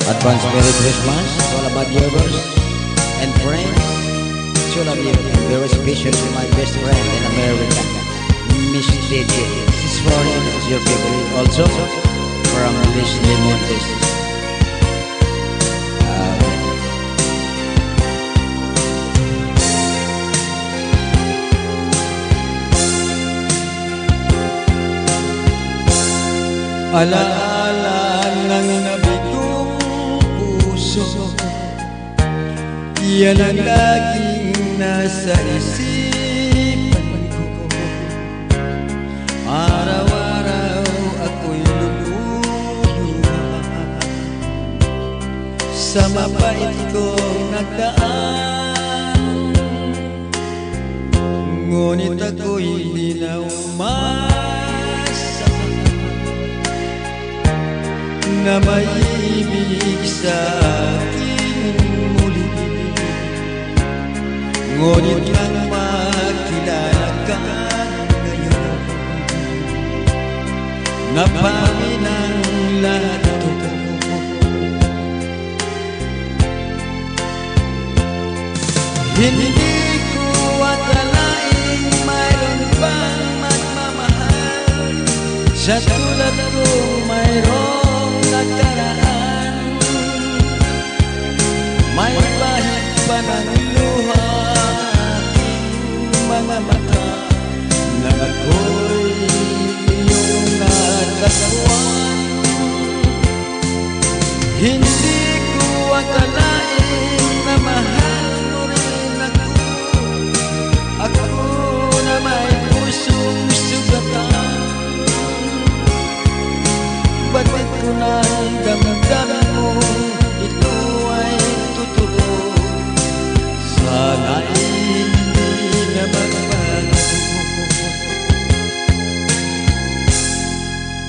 Advance Merry Christmas to all of my viewers and friends. To all of you, very special to my best friend in America, Miss JJ. This morning is your favorite also from Leslie Montes. Alaala ng nabigong puso, yan ang laging nasa isipan ko. Araw-araw ako'y luluha sa mabait kong nagdaan, ngunit ako'y di na na may ibig sa akin muli, ngunit nang makilala ka ngayon, napamin ang lahat ito. Hindi ko akalain mayroon pang magmamahal sa tulad ko, mayroon nakaraan. May bahid pa ng luha aking mga mata na ako'y iyong natagpuan. Hindi ko akalain na mahal mo rin ako, ako na may pusong sugatan. Bakit ko nang damdamin mo ito ay totoo? Sana'y hindi na magbago.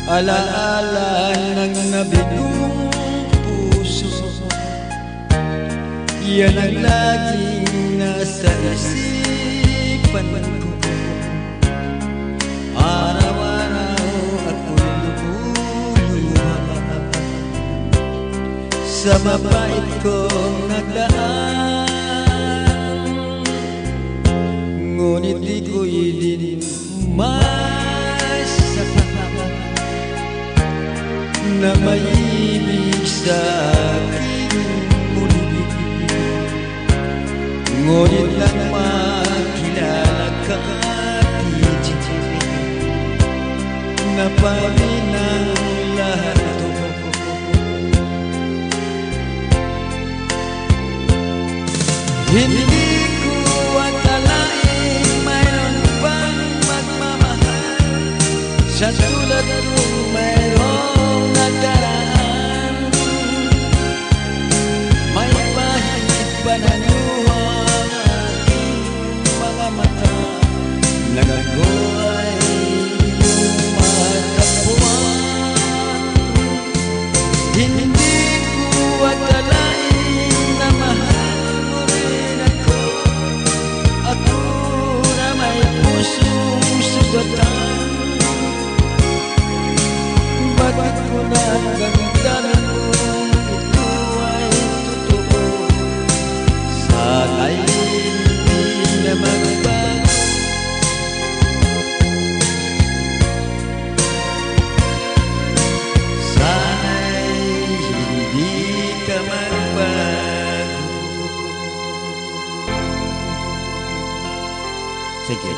Alaala ng nabigong puso, yan ang laging nasa isipan ko. Sa mabait kong nagdaan, ngunit di ko'y din masapat na may ibig sa akin muli, ngunit lang makilala ka, napamin ang lahat ito. Hindi ko akalain mayroon pang magmamahal sa tulad ko, mayroong nakaraan. May bahid pa ng luha aking mga mata na ako ay iyong matagpuan. Hindi ko akalain na mahal sugatan. Bakit ko naramdaman mo ito ay totoo? Sana'y hindi na magbago. Sana'y hindi ka magbago. Sige.